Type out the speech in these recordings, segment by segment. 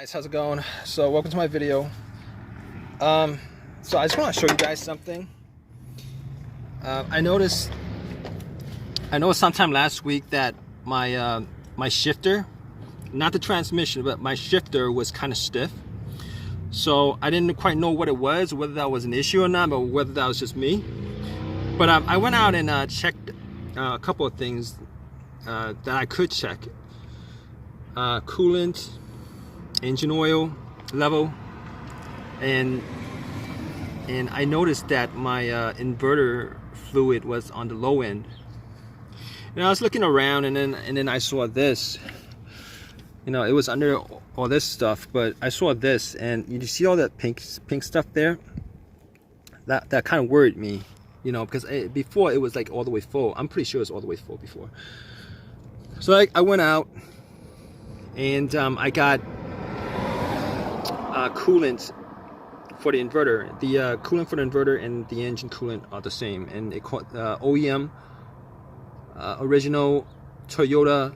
Guys, how's it going? So welcome to my video. So I just want to show you guys something. I noticed sometime last week that my my shifter, not the transmission, but my shifter was kind of stiff. So I didn't quite know what it was, whether that was an issue or not, but whether that was just me. But I went out and checked a couple of things that I could check. Coolant, engine oil level, and I noticed that my inverter fluid was on the low end. And I was looking around, and then I saw this. You know, it was under all this stuff, but I saw this, and you see all that pink stuff there. That kind of worried me, you know, because before it was like all the way full. I'm pretty sure it was all the way full before. So I went out and I got coolant for the inverter. The coolant for the inverter and the engine coolant are the same, and it called OEM original Toyota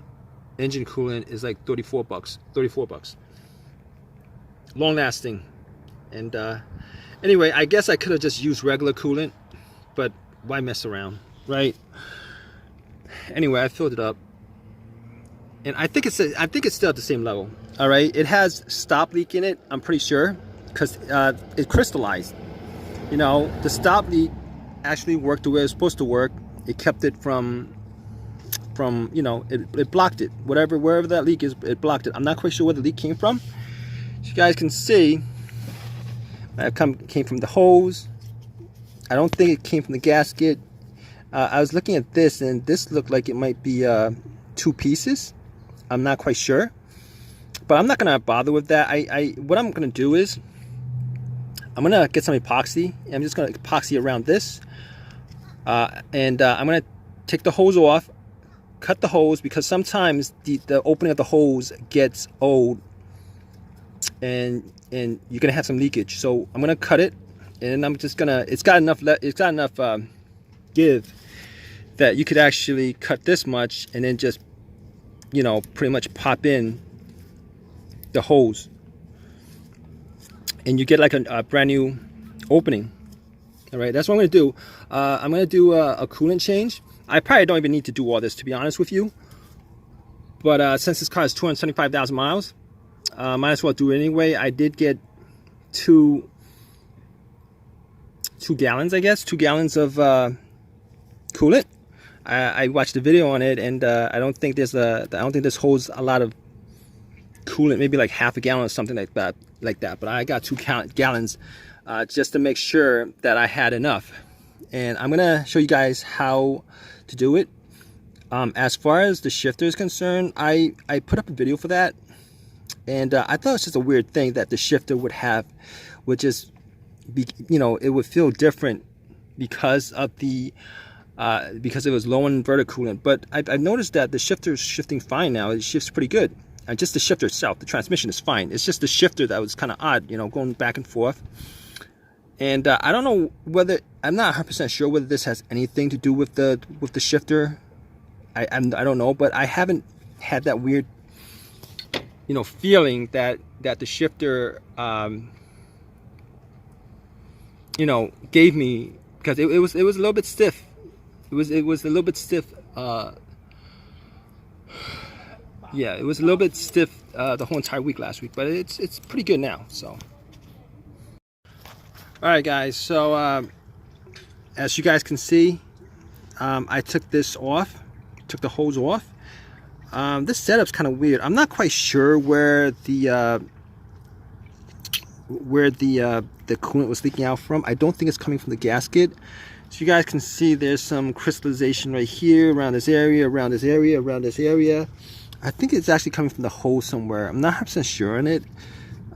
engine coolant is like 34 bucks. Long lasting. And anyway, I guess I could have just used regular coolant, but why mess around, right? Anyway, I filled it up, and I think it's still at the same level. All right, it has stop leak in it, I'm pretty sure, because it crystallized. You know, the stop leak actually worked the way it was supposed to work. It kept it from you know, it blocked it. Wherever that leak is, it blocked it. I'm not quite sure where the leak came from. As you guys can see, it came from the hose. I don't think it came from the gasket. I was looking at this, and this looked like it might be 2 pieces. I'm not quite sure, but I'm not gonna bother with that. What I'm gonna do is I'm gonna get some epoxy. I'm just gonna epoxy around this, and I'm gonna take the hose off, cut the hose, because sometimes the opening of the hose gets old, and you're gonna have some leakage. So I'm gonna cut it, and I'm just gonna. It's got enough give that you could actually cut this much, and then just, you know, pretty much pop in the hose, and you get like a brand new opening. All right, that's what I'm gonna do. I'm gonna do a coolant change. I probably don't even need to do all this, to be honest with you, but since this car is 275,000 miles, might as well do it anyway. I did get two gallons, I guess, 2 gallons of coolant. I watched the video on it, and I don't think this holds a lot of coolant, maybe like half a gallon or something like that. But I got 2 gallons just to make sure that I had enough. And I'm gonna show you guys how to do it. As far as the shifter is concerned, I put up a video for that, and I thought it was just a weird thing that the shifter would just be, you know, it would feel different because of the because it was low in inverter coolant. But I've noticed that the shifter is shifting fine now. It shifts pretty good. And just the shifter itself, the transmission is fine. It's just the shifter that was kind of odd, you know, going back and forth. And I don't know whether, I'm not 100% sure whether this has anything to do with the shifter. I don't know, but I haven't had that weird, you know, feeling that the shifter, you know, gave me, because it was a little bit stiff. It was a little bit stiff. Yeah, it was a little bit stiff the whole entire week last week, but it's pretty good now. So, all right, guys. So as you guys can see, I took this off, took the hose off. This setup's kind of weird. I'm not quite sure where the coolant was leaking out from. I don't think it's coming from the gasket. So you guys can see there's some crystallization right here, around this area, around this area, around this area. I think it's actually coming from the hose somewhere. I'm not 100% sure on it.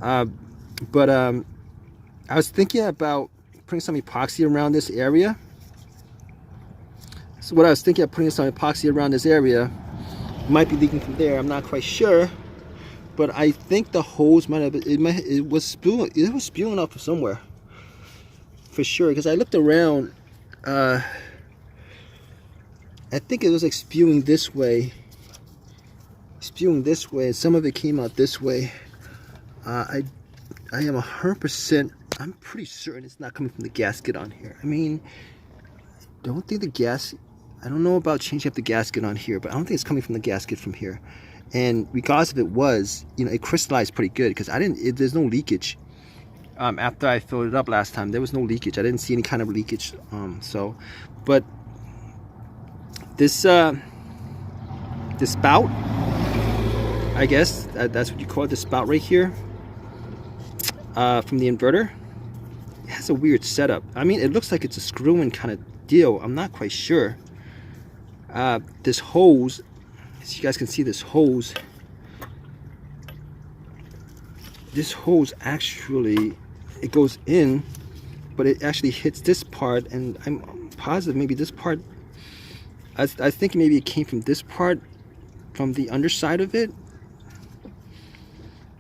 But I was thinking about putting some epoxy around this area. So what I was thinking of putting some epoxy around this area, might be leaking from there. I'm not quite sure. But I think the hose might have, it was spewing off from somewhere. For sure, because I looked around. I think it was like spewing this way, and some of it came out this way. I am 100%. I'm pretty certain it's not coming from the gasket on here. I mean, don't think the gas. I don't know about changing up the gasket on here, but I don't think it's coming from the gasket from here. And regardless if it was, you know, it crystallized pretty good because there's no leakage. After I filled it up last time, there was no leakage. I didn't see any kind of leakage. But this spout, I guess that's what you call it, the spout right here, from the inverter, it has a weird setup. I mean, it looks like it's a screw-in kind of deal. I'm not quite sure. This hose, as you guys can see, this hose actually, it goes in, but it actually hits this part, and I'm positive maybe this part, I think maybe it came from this part, from the underside of it.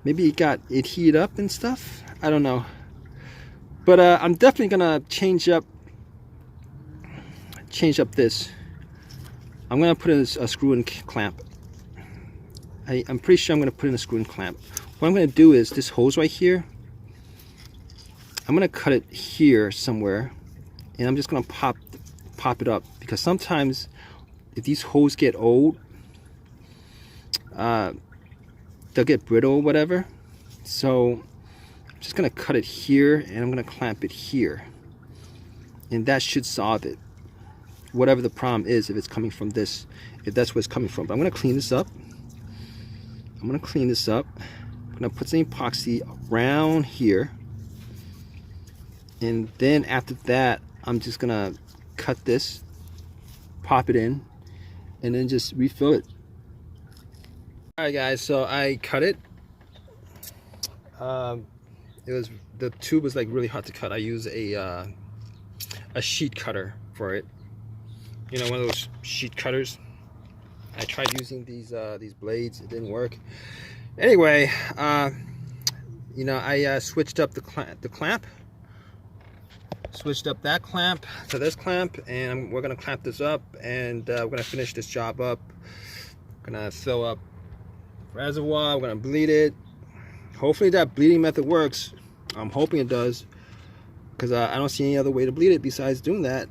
Maybe it heated up and stuff. I don't know. But I'm definitely gonna change up this. I'm gonna put in a screw-in clamp. I'm pretty sure I'm gonna put in a screw-in clamp. What I'm gonna do is this hose right here, I'm gonna cut it here somewhere, and I'm just gonna pop it up, because sometimes if these hoses get old, they'll get brittle or whatever. So I'm just gonna cut it here, and I'm gonna clamp it here, and that should solve it, whatever the problem is, if it's coming from this, if that's where it's coming from. But I'm gonna clean this up. I'm gonna put some epoxy around here, and then after that I'm just gonna cut this, pop it in, and then just refill it. Alright guys, so I cut it. The tube was like really hard to cut. I use a sheet cutter for it. You know, one of those sheet cutters. I tried using these blades. It didn't work. Anyway, you know, I switched up the clamp. Switched up that clamp to this clamp, and we're gonna clamp this up, and we're gonna finish this job up. Gonna fill up reservoir. We're gonna bleed it. Hopefully that bleeding method works. I'm hoping it does, because I don't see any other way to bleed it besides doing that.